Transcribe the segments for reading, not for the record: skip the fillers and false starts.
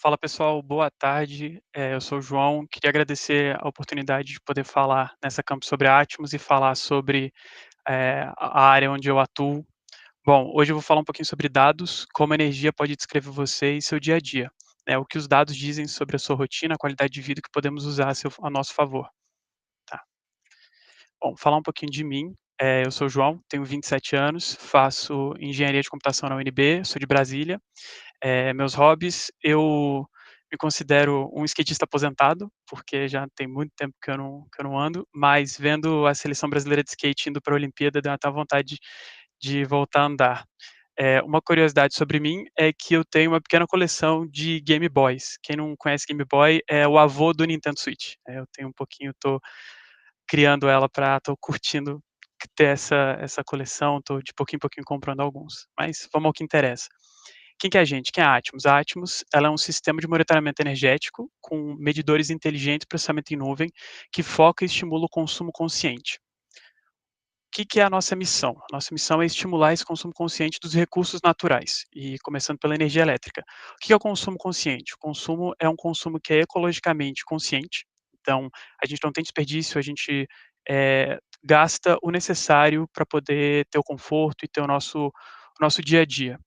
Fala pessoal, boa tarde. Eu sou o João. Queria agradecer a oportunidade de poder falar nessa Campus sobre Atmos e falar sobre a área onde eu atuo. Bom, hoje eu vou falar um pouquinho sobre dados, como a energia pode descrever você e seu dia a dia. Né, o que os dados dizem sobre a sua rotina, a qualidade de vida que podemos usar a nosso favor. Tá. Bom, falar um pouquinho de mim. Eu sou o João, tenho 27 anos, faço engenharia de computação na UNB, sou de Brasília. Meus hobbies, eu me considero um skatista aposentado, porque já tem muito tempo que eu não ando, mas vendo a seleção brasileira de skate indo para a Olimpíada, deu até vontade de voltar a andar. Uma curiosidade sobre mim é que eu tenho uma pequena coleção de Game Boys. Quem não conhece Game Boy é o avô do Nintendo Switch. Eu tenho um pouquinho, tô criando ela para, tô curtindo ter essa coleção, tô de pouquinho em pouquinho comprando alguns. Mas vamos ao que interessa. Quem que é a gente? Quem é a Atmos? A Atmos, ela é um sistema de monitoramento energético com medidores inteligentes, processamento em nuvem, que foca e estimula o consumo consciente. O que que é a nossa missão? A nossa missão é estimular esse consumo consciente dos recursos naturais, e começando pela energia elétrica. O que é o consumo consciente? O consumo é um consumo que é ecologicamente consciente, então a gente não tem desperdício, a gente gasta o necessário para poder ter o conforto e ter o nosso dia a dia.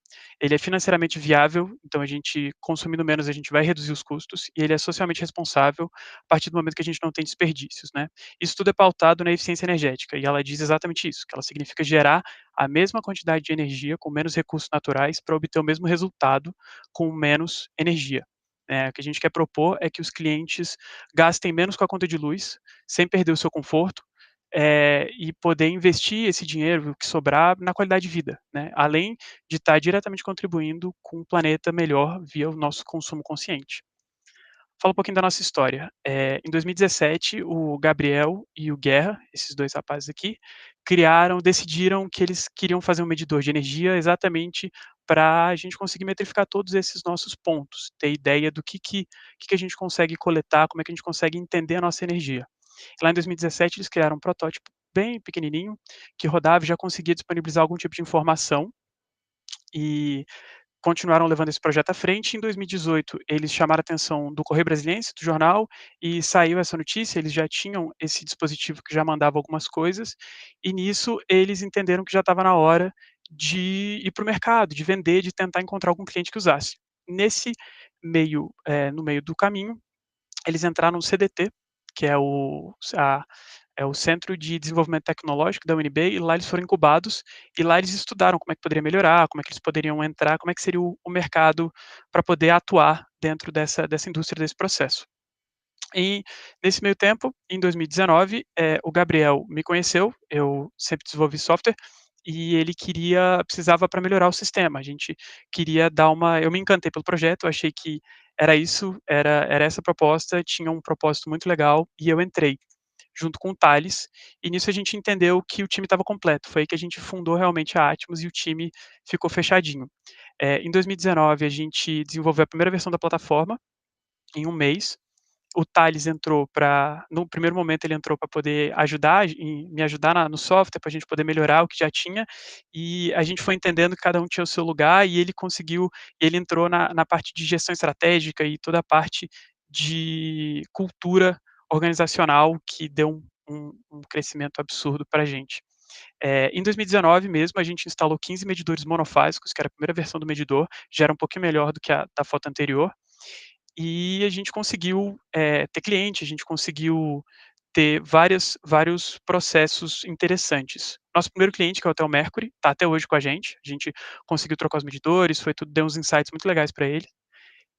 Ele é financeiramente viável, então a gente consumindo menos, a gente vai reduzir os custos, e ele é socialmente responsável a partir do momento que a gente não tem desperdícios, né. Isso tudo é pautado na eficiência energética, e ela diz exatamente isso, que ela significa gerar a mesma quantidade de energia com menos recursos naturais para obter o mesmo resultado com menos energia. O que a gente quer propor é que os clientes gastem menos com a conta de luz, sem perder o seu conforto, e poder investir esse dinheiro, o que sobrar, na qualidade de vida, né, além de estar diretamente contribuindo com um planeta melhor via o nosso consumo consciente. Fala um pouquinho da nossa história. Em 2017, o Gabriel e o Guerra, esses 2 rapazes aqui, decidiram que eles queriam fazer um medidor de energia exatamente para a gente conseguir metrificar todos esses nossos pontos, ter ideia do que a gente consegue coletar, como é que a gente consegue entender a nossa energia. Lá em 2017 eles criaram um protótipo bem pequenininho, que rodava e já conseguia disponibilizar algum tipo de informação, e continuaram levando esse projeto à frente. Em 2018, eles chamaram a atenção do Correio Brasiliense, do jornal, e saiu essa notícia. Eles já tinham esse dispositivo que já mandava algumas coisas, e nisso eles entenderam que já estava na hora de ir para o mercado, de vender, de tentar encontrar algum cliente que usasse. Nesse no meio do caminho, eles entraram no CDT, que é o Centro de Desenvolvimento Tecnológico da UNB, e lá eles foram incubados, e lá eles estudaram como é que poderia melhorar, como é que eles poderiam entrar, como é que seria o mercado para poder atuar dentro dessa indústria, desse processo. E nesse meio tempo, em 2019, o Gabriel me conheceu, eu sempre desenvolvi software, e ele precisava para melhorar o sistema. A gente queria dar uma Eu me encantei pelo projeto, eu achei que era isso, era essa a proposta, tinha um propósito muito legal, e eu entrei junto com o Thales, e nisso a gente entendeu que o time estava completo. Foi aí que a gente fundou realmente a Atmos e o time ficou fechadinho. Em 2019 a gente desenvolveu a primeira versão da plataforma, em um mês. O Thales entrou para no primeiro momento ele entrou para poder me ajudar no software, para a gente poder melhorar o que já tinha, e a gente foi entendendo que cada um tinha o seu lugar, e ele entrou na parte de gestão estratégica e toda a parte de cultura organizacional, que deu um crescimento absurdo para a gente. Em 2019 mesmo, a gente instalou 15 medidores monofásicos, que era a primeira versão do medidor, já era um pouquinho melhor do que a da foto anterior, e a gente conseguiu, ter cliente, a gente conseguiu ter vários processos interessantes. Nosso primeiro cliente, que é o Hotel Mercury, está até hoje com a gente conseguiu trocar os medidores, foi tudo, deu uns insights muito legais para ele.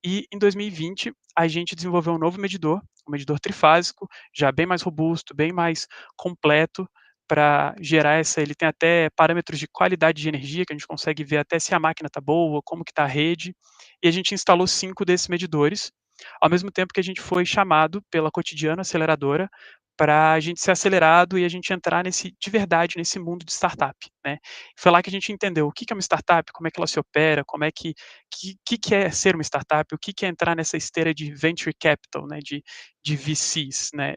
E em 2020, a gente desenvolveu um medidor trifásico, já bem mais robusto, bem mais completo, para gerar essa ele tem até parâmetros de qualidade de energia, que a gente consegue ver até se a máquina está boa, como que está a rede, e a gente instalou 5 desses medidores, ao mesmo tempo que a gente foi chamado pela Cotidiano Aceleradora para a gente ser acelerado e a gente entrar de verdade, nesse mundo de startup, né. Foi lá que a gente entendeu o que que é uma startup, como é que ela se opera, como é que é ser uma startup, o que que é entrar nessa esteira de venture capital, né, de VCs, né,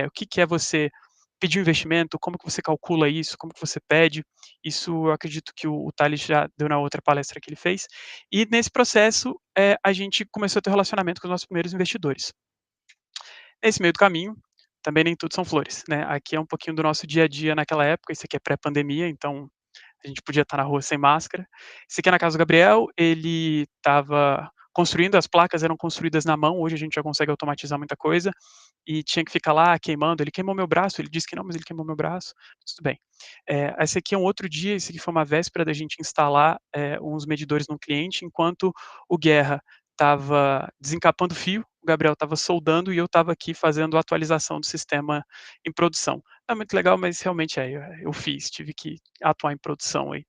o que que é você pedir um investimento, como que você calcula isso, como que você pede, isso eu acredito que o Thales já deu na outra palestra que ele fez. E nesse processo, a gente começou a ter relacionamento com os nossos primeiros investidores. Nesse meio do caminho, também nem tudo são flores, né, aqui é um pouquinho do nosso dia a dia naquela época, isso aqui é pré-pandemia, então a gente podia estar na rua sem máscara. Esse aqui é na casa do Gabriel, ele estava construindo, as placas eram construídas na mão, hoje a gente já consegue automatizar muita coisa, e tinha que ficar lá queimando, ele queimou meu braço, ele disse que não, mas ele queimou meu braço, mas tudo bem. Esse aqui é um outro dia, esse aqui foi uma véspera da gente instalar, uns medidores no cliente, enquanto o Guerra estava desencapando fio, o Gabriel estava soldando e eu estava aqui fazendo a atualização do sistema em produção. Não é muito legal, mas realmente eu fiz, tive que atuar em produção aí.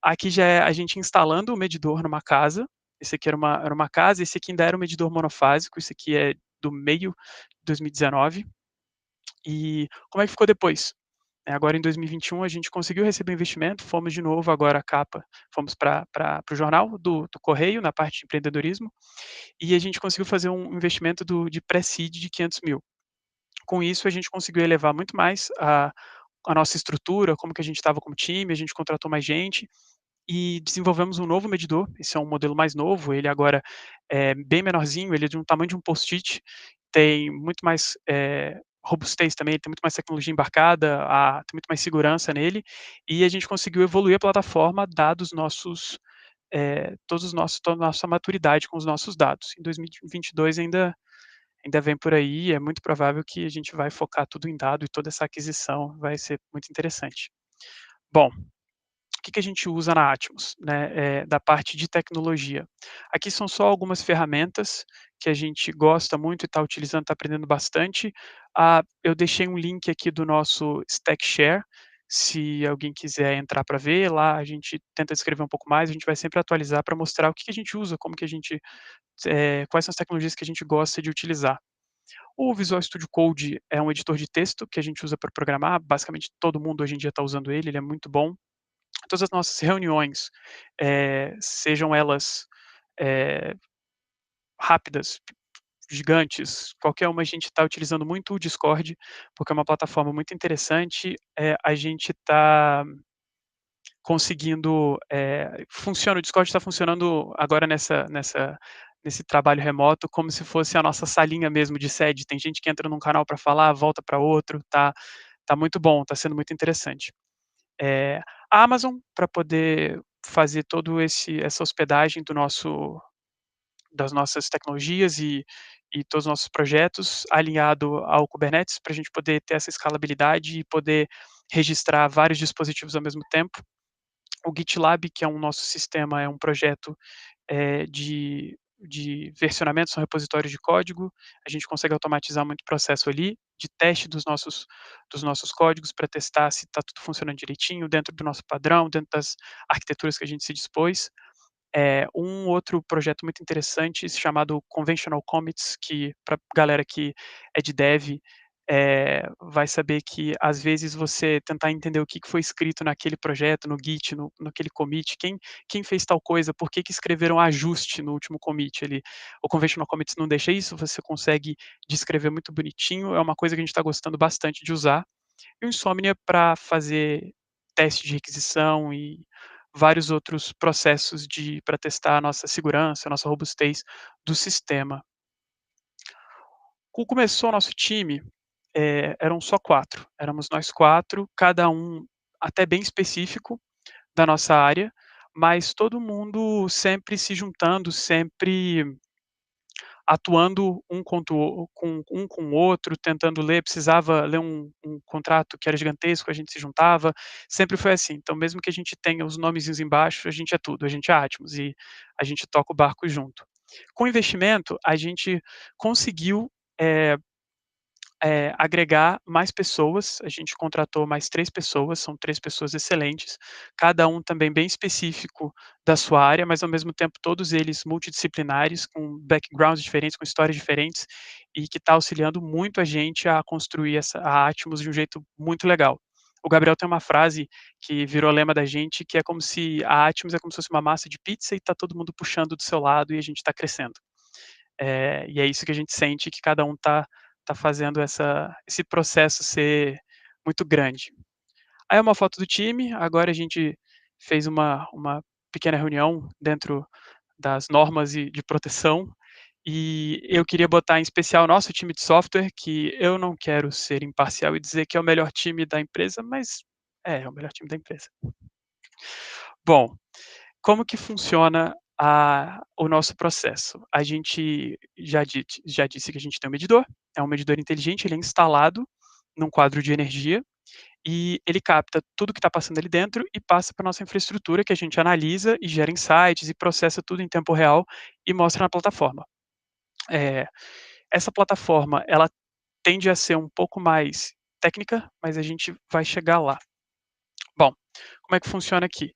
Aqui já é a gente instalando o medidor numa casa, esse aqui era uma casa, esse aqui ainda era um medidor monofásico, esse aqui é do meio de 2019. E como é que ficou depois? Agora em 2021 a gente conseguiu receber investimento, fomos de novo agora a capa, fomos para o jornal do Correio, na parte de empreendedorismo, e a gente conseguiu fazer um investimento de pré-seed de 500.000. Com isso a gente conseguiu elevar muito mais a nossa estrutura, como que a gente estava como time, a gente contratou mais gente, e desenvolvemos um novo medidor, esse é um modelo mais novo, ele agora é bem menorzinho, ele é de um tamanho de um post-it, tem muito mais, robustez também, ele tem muito mais tecnologia embarcada, tem muito mais segurança nele, e a gente conseguiu evoluir a plataforma dados nossos, todos os nossos toda a nossa maturidade com os nossos dados. Em 2022 ainda vem por aí, é muito provável que a gente vai focar tudo em dado e toda essa aquisição vai ser muito interessante. Bom, o que que a gente usa na Atmos, né, da parte de tecnologia. Aqui são só algumas ferramentas que a gente gosta muito e está utilizando, está aprendendo bastante. Eu deixei um link aqui do nosso StackShare, se alguém quiser entrar para ver, lá a gente tenta descrever um pouco mais, a gente vai sempre atualizar para mostrar o que que a gente usa, como que a gente, quais são as tecnologias que a gente gosta de utilizar. O Visual Studio Code é um editor de texto que a gente usa para programar, basicamente todo mundo hoje em dia está usando ele é muito bom. Todas as nossas reuniões, sejam elas, eh, rápidas, gigantes, qualquer uma, a gente está utilizando muito o Discord, porque é uma plataforma muito interessante, a gente está conseguindo, funciona o Discord está funcionando agora nesse trabalho remoto como se fosse a nossa salinha mesmo de sede, tem gente que entra num canal para falar, volta para outro, tá muito bom, tá sendo muito interessante. eh, a Amazon para poder fazer todo esse essa hospedagem das nossas tecnologias e todos os nossos projetos, alinhado ao Kubernetes, para a gente poder ter essa escalabilidade e poder registrar vários dispositivos ao mesmo tempo. O GitLab, que é um nosso sistema, é um projeto, de versionamento, são repositórios de código, a gente consegue automatizar muito processo ali, de teste dos nossos códigos para testar se está tudo funcionando direitinho, dentro do nosso padrão, dentro das arquiteturas que a gente se dispôs. Um outro projeto muito interessante chamado Conventional Commits, que para galera que é de dev, vai saber que às vezes você tentar entender o que que foi escrito naquele projeto, no Git, naquele commit, quem fez tal coisa, por que que escreveram ajuste no último commit ali. O Conventional Commits não deixa isso, você consegue descrever muito bonitinho, é uma coisa que a gente está gostando bastante de usar. E o Insomnia para fazer teste de requisição e vários outros processos para testar a nossa segurança, a nossa robustez do sistema. Quando começou o nosso time, eram só 4, éramos nós 4, cada um até bem específico da nossa área, mas todo mundo sempre se juntando, sempre atuando com o outro, tentando ler, precisava ler um contrato que era gigantesco, a gente se juntava, sempre foi assim. Então mesmo que a gente tenha os nomezinhos embaixo, a gente é tudo, a gente é Atmos e a gente toca o barco junto. Com o investimento, a gente conseguiu, eh agregar mais pessoas, a gente contratou mais 3 pessoas, são 3 pessoas excelentes, cada um também bem específico da sua área, mas ao mesmo tempo todos eles multidisciplinares, com backgrounds diferentes, com histórias diferentes, e que está auxiliando muito a gente a construir a Atmos de um jeito muito legal. O Gabriel tem uma frase que virou lema da gente, que é como se a Atmos é como se fosse uma massa de pizza e está todo mundo puxando do seu lado e a gente está crescendo. E é isso que a gente sente que cada um está tá fazendo esse processo ser muito grande. Aí é uma foto do time, agora a gente fez uma pequena reunião dentro das normas e de proteção, e eu queria botar em especial o nosso time de software, que eu não quero ser imparcial e dizer que é o melhor time da empresa, mas é o melhor time da empresa. Bom, como que funciona o nosso processo? A gente já disse que a gente tem um medidor, é um medidor inteligente, ele é instalado num quadro de energia, e ele capta tudo que está passando ali dentro e passa para nossa infraestrutura, que a gente analisa e gera insights e processa tudo em tempo real e mostra na plataforma. Eh, Essa plataforma, ela tende a ser um pouco mais técnica, mas a gente vai chegar lá. Bom, como é que funciona aqui?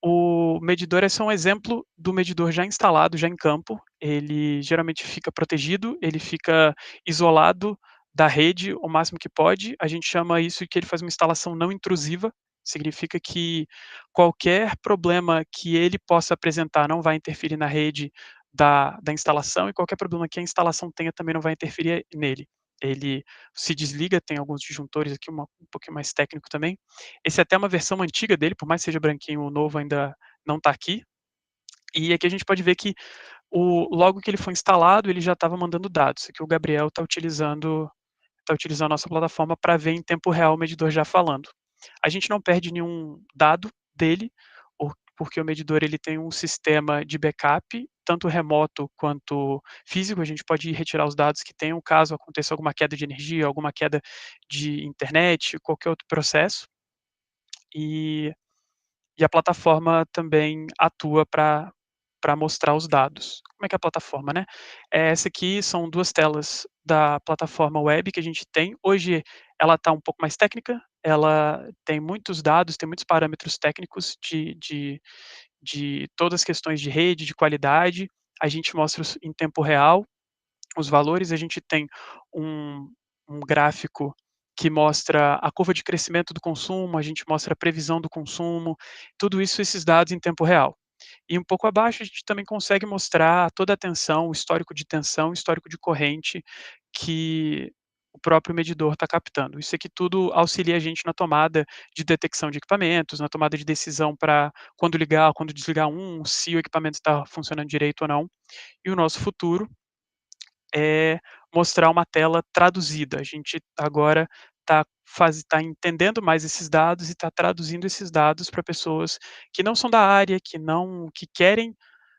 O medidor é só um exemplo do medidor já instalado, já em campo. Ele geralmente fica protegido, ele fica isolado da rede o máximo que pode. A gente chama isso que ele faz uma instalação não intrusiva. Significa que qualquer problema que ele possa apresentar não vai interferir na rede da instalação, e qualquer problema que a instalação tenha também não vai interferir nele. Ele se desliga, tem alguns disjuntores aqui, um pouquinho mais técnico também. Esse é até uma versão antiga dele, por mais que seja branquinho, o novo ainda não está aqui. E aqui a gente pode ver que logo que ele foi instalado, ele já estava mandando dados. Aqui o Gabriel está utilizando a nossa plataforma para ver em tempo real o medidor já falando. A gente não perde nenhum dado dele, porque o medidor ele tem um sistema de backup, tanto remoto quanto físico. A gente pode ir retirar os dados que tenham, caso aconteça alguma queda de energia, alguma queda de internet, qualquer outro processo. E e a plataforma também atua para mostrar os dados. Como é que é a plataforma, né? Essa aqui são 2 telas da plataforma web que a gente tem. Hoje ela está um pouco mais técnica, ela tem muitos dados, tem muitos parâmetros técnicos de todas as questões de rede, de qualidade. A gente mostra em tempo real os valores. A gente tem um gráfico que mostra a curva de crescimento do consumo, a gente mostra a previsão do consumo, tudo isso, esses dados em tempo real. E um pouco abaixo a gente também consegue mostrar toda a tensão, o histórico de tensão, o histórico de corrente que o próprio medidor está captando. Isso aqui tudo auxilia a gente na tomada de detecção de equipamentos, na tomada de decisão para quando ligar, quando desligar se o equipamento está funcionando direito ou não. E o nosso futuro é mostrar uma tela traduzida. A gente agora está entendendo mais esses dados e está traduzindo esses dados para pessoas que não são da área, que querem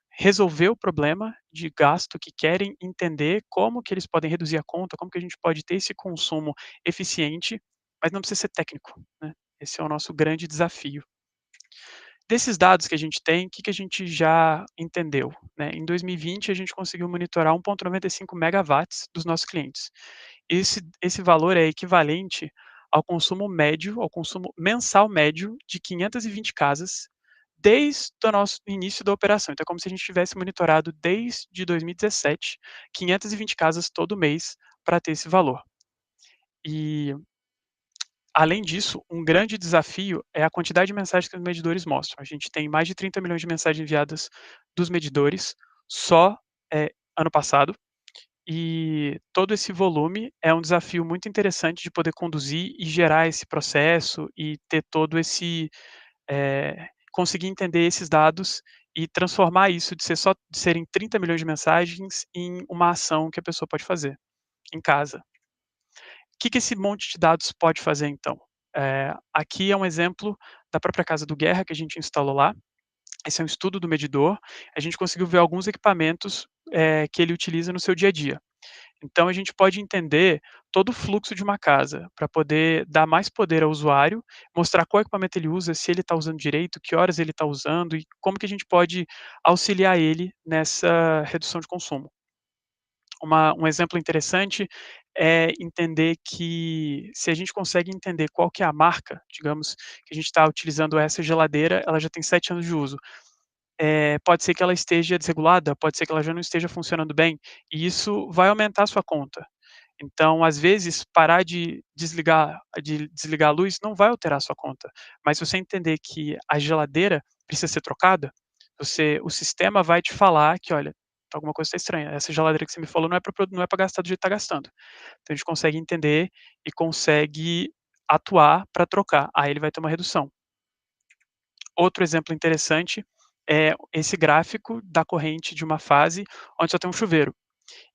resolver o problema de gasto, que querem entender como que eles podem reduzir a conta, como que a gente pode ter esse consumo eficiente, mas não precisa ser técnico, né. Esse é o nosso grande desafio. Desses dados que a gente tem, o que que a gente já entendeu, né? Em 2020, a gente conseguiu monitorar 1,95 megawatts dos nossos clientes. Esse valor é equivalente ao consumo médio, ao consumo mensal médio de 520 casas, desde o nosso início da operação. Então é como se a gente tivesse monitorado desde 2017, 520 casas todo mês para ter esse valor. E além disso, um grande desafio é a quantidade de mensagens que os medidores mostram. A gente tem mais de 30 milhões de mensagens enviadas dos medidores só, ano passado, e todo esse volume é um desafio muito interessante de poder conduzir e gerar esse processo e ter todo conseguir entender esses dados e transformar isso de serem 30 milhões de mensagens em uma ação que a pessoa pode fazer em casa. Que esse monte de dados pode fazer então? Aqui é um exemplo da própria casa do Guerra que a gente instalou lá. Esse é um estudo do medidor. A gente conseguiu ver alguns equipamentos, que ele utiliza no seu dia a dia. Então a gente pode entender todo o fluxo de uma casa, para poder dar mais poder ao usuário, mostrar qual equipamento ele usa, se ele está usando direito, que horas ele está usando e como que a gente pode auxiliar ele nessa redução de consumo. Um exemplo interessante é entender que se a gente consegue entender qual que é a marca, digamos que a gente está utilizando essa geladeira, ela já tem 7 anos de uso. Pode ser que ela esteja desregulada, pode ser que ela já não esteja funcionando bem, e isso vai aumentar a sua conta. Então, às vezes, parar de desligar a luz não vai alterar a sua conta, mas se você entender que a geladeira precisa ser trocada, o sistema vai te falar que: "Olha, alguma coisa está estranha, essa geladeira que você me falou não é para gastar do jeito que está gastando. Então a gente consegue entender e consegue atuar para trocar, aí ele vai ter uma redução. Outro exemplo interessante é esse gráfico da corrente de uma fase onde só tem um chuveiro.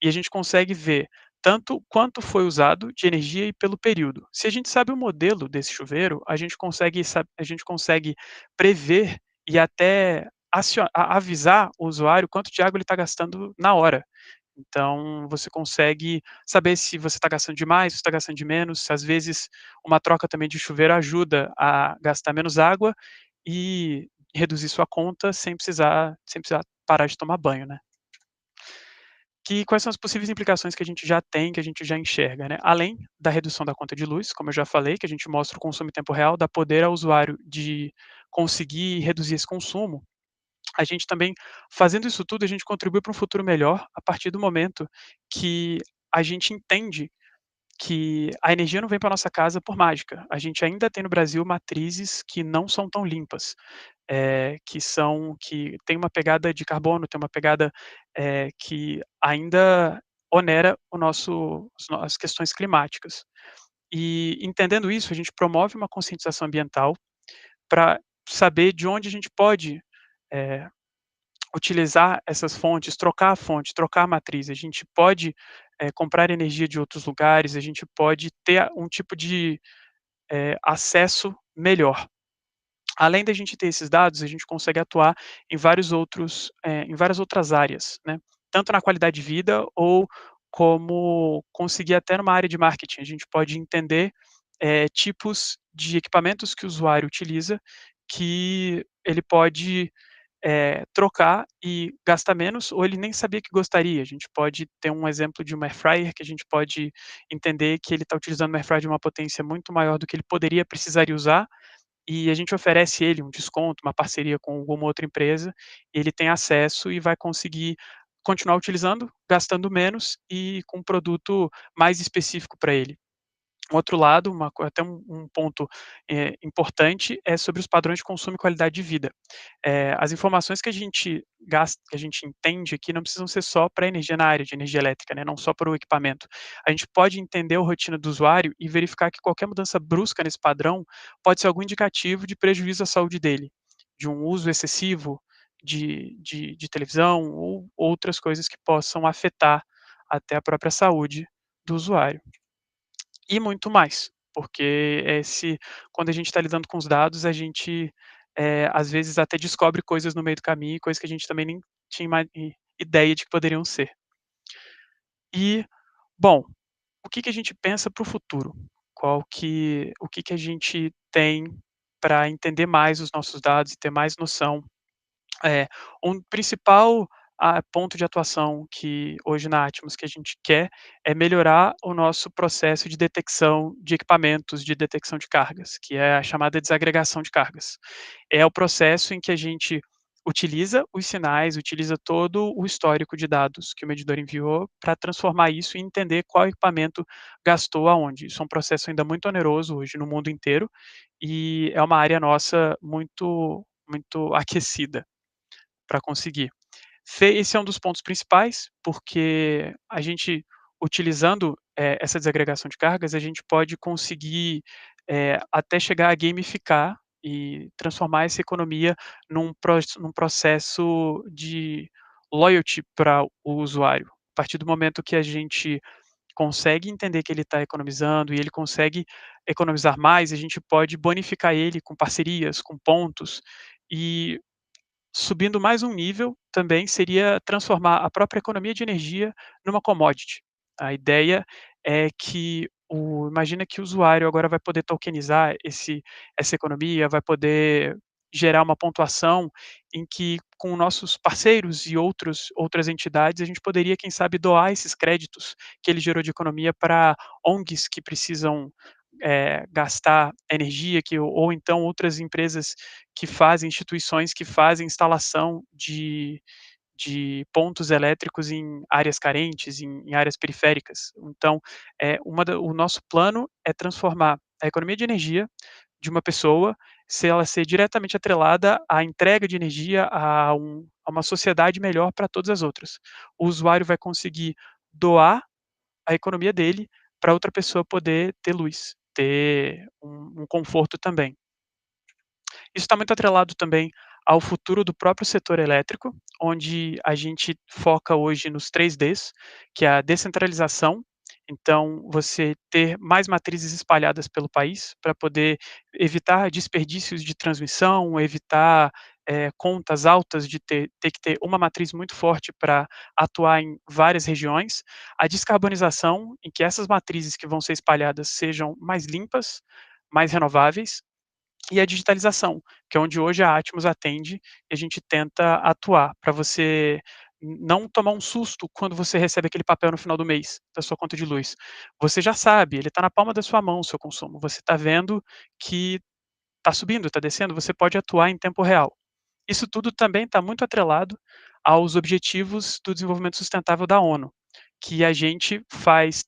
E a gente consegue ver tanto quanto foi usado de energia e pelo período. Se a gente sabe o modelo desse chuveiro, a gente consegue prever e até avisar o usuário quanto de água ele está gastando na hora. Então, você consegue saber se você está gastando demais, se está gastando de menos, se às vezes uma troca também de chuveiro ajuda a gastar menos água e reduzir sua conta sem precisar parar de tomar banho, né. Quais são as possíveis implicações que a gente já tem, que a gente já enxerga, né. Além da redução da conta de luz, como eu já falei, que a gente mostra o consumo em tempo real, dá poder ao usuário de conseguir reduzir esse consumo, a gente também fazendo isso tudo, a gente contribui para um futuro melhor, a partir do momento que a gente entende que a energia não vem para nossa casa por mágica. A gente ainda tem no Brasil matrizes que não são tão limpas, que tem uma pegada de carbono, tem uma pegada, que ainda onera o nosso as questões climáticas. E entendendo isso, a gente promove uma conscientização ambiental para saber de onde a gente pode, eh, utilizar essas fontes, trocar a fonte, trocar a matriz. A gente pode, comprar energia de outros lugares, a gente pode ter um tipo de, acesso melhor. Além da gente ter esses dados, a gente consegue atuar em várias outras áreas, né, tanto na qualidade de vida ou como conseguir até numa área de marketing, a gente pode entender, tipos de equipamentos que o usuário utiliza, que ele pode, trocar e gastar menos ou ele nem sabia que gostaria. A gente pode ter um exemplo de uma air fryer que a gente pode entender que ele está utilizando uma air fryer de uma potência muito maior do que ele precisaria usar, e a gente oferece ele um desconto, uma parceria com alguma outra empresa, ele tem acesso e vai conseguir continuar utilizando, gastando menos e com um produto mais específico para ele. Um outro lado, até um ponto, importante, é sobre os padrões de consumo e qualidade de vida. As informações que a gente gasta, que a gente entende aqui, não precisam ser só para energia na área de energia elétrica, né, não só para o equipamento. A gente pode entender a rotina do usuário e verificar que qualquer mudança brusca nesse padrão pode ser algum indicativo de prejuízo à saúde dele, de um uso excessivo de televisão ou outras coisas que possam afetar até a própria saúde do usuário. E muito mais, porque quando a gente está lidando com os dados, a gente, às vezes até descobre coisas no meio do caminho, coisas que a gente também nem tinha ideia de que poderiam ser. E, bom, o que que a gente pensa para o futuro? O que que a gente tem para entender mais os nossos dados e ter mais noção. É, um principal, ponto de atuação que hoje na Atmos que a gente quer é melhorar o nosso processo de detecção de equipamentos de detecção de cargas, que é a chamada desagregação de cargas. É o processo em que a gente utiliza os sinais, utiliza todo o histórico de dados que o medidor enviou para transformar isso e entender qual equipamento gastou aonde. Isso é um processo ainda muito oneroso hoje no mundo inteiro, e é uma área nossa muito aquecida para conseguir. Esse é um dos pontos principais, porque a gente utilizando, essa desagregação de cargas, a gente pode conseguir, até chegar a gamificar e transformar essa economia num processo de loyalty para o usuário. A partir do momento que a gente consegue entender que ele está economizando e ele consegue economizar mais, a gente pode bonificar ele com parcerias, com pontos, e subindo mais um nível, também seria transformar a própria economia de energia numa commodity. A ideia é que imagina que o usuário agora vai poder tokenizar essa economia, vai poder gerar uma pontuação em que, com nossos parceiros e outras entidades, a gente poderia, quem sabe, doar esses créditos que ele gerou de economia para ONGs que precisam, gastar energia, ou então outras empresas que fazem instituições que fazem instalação de pontos elétricos em áreas carentes, em áreas periféricas. Então, o nosso plano é transformar a economia de energia de uma pessoa, se ela ser diretamente atrelada à entrega de energia a um a uma sociedade melhor para todas as outras. O usuário vai conseguir doar a economia dele para outra pessoa poder ter luz, ter um conforto também. Isso está muito atrelado também ao futuro do próprio setor elétrico, onde a gente foca hoje nos 3Ds, que é a descentralização. Então, você ter mais matrizes espalhadas pelo país para poder evitar desperdícios de transmissão, evitar contas altas de ter que ter uma matriz muito forte para atuar em várias regiões. A descarbonização, em que essas matrizes que vão ser espalhadas sejam mais limpas, mais renováveis, e a digitalização, que é onde hoje a Atmos atende e a gente tenta atuar para você não tomar um susto quando você recebe aquele papel no final do mês da sua conta de luz. Você já sabe, ele está na palma da sua mão o seu consumo, você está vendo que está subindo, está descendo, você pode atuar em tempo real. Isso tudo também está muito atrelado aos objetivos do desenvolvimento sustentável da ONU, que a gente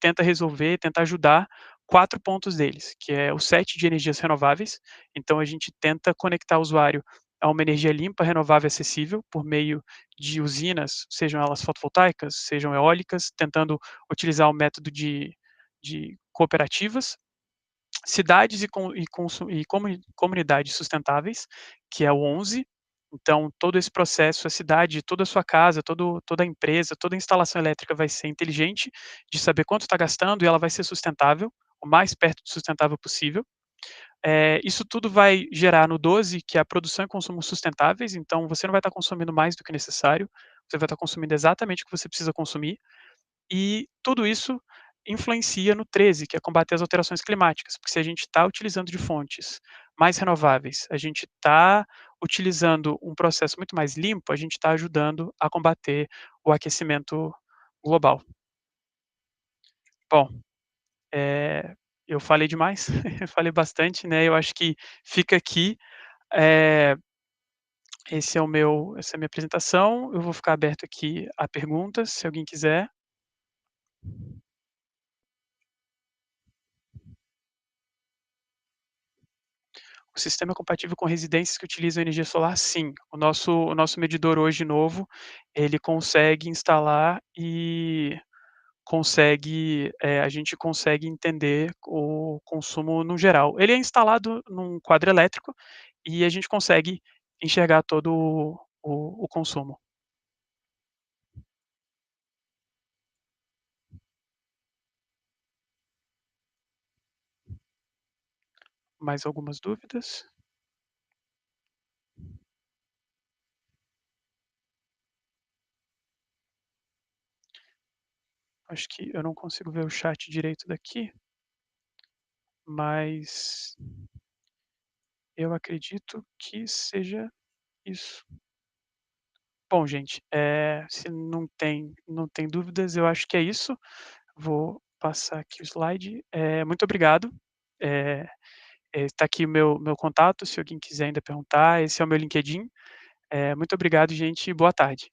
tenta resolver, tenta ajudar 4 pontos deles, que é o 7 de energias renováveis. Então a gente tenta conectar o usuário a uma energia limpa, renovável e acessível por meio de usinas, sejam elas fotovoltaicas, sejam eólicas, tentando utilizar o método de cooperativas, cidades e comunidades sustentáveis, que é o 11. Então, todo esse processo, a cidade, toda a sua casa, toda a empresa, toda a instalação elétrica vai ser inteligente, de saber quanto está gastando e ela vai ser sustentável, o mais perto de sustentável possível. Isso tudo vai gerar no 12, que é a produção e consumo sustentáveis, então você não vai estar consumindo mais do que necessário, você vai estar consumindo exatamente o que você precisa consumir, e tudo isso influencia no 13, que é combater as alterações climáticas, porque se a gente está utilizando de fontes mais renováveis, a gente está utilizando um processo muito mais limpo, a gente está ajudando a combater o aquecimento global. Bom, eh, eu falei demais, eu falei bastante, né, eu acho que fica aqui, eh, essa é a minha apresentação, eu vou ficar aberto aqui a perguntas, se alguém quiser. O sistema é compatível com residências que utilizam energia solar? Sim. O nosso medidor hoje novo, ele consegue instalar e a gente consegue entender o consumo no geral. Ele é instalado num quadro elétrico e a gente consegue enxergar todo o consumo. Mais algumas dúvidas? Acho que eu não consigo ver o chat direito daqui, mas eu acredito que seja isso. Bom, gente, se não tem dúvidas, eu acho que é isso. Vou passar aqui o slide. Muito obrigado. Eh Está aqui o meu contato, se alguém quiser ainda perguntar, esse é o meu LinkedIn. Muito obrigado, gente, e boa tarde.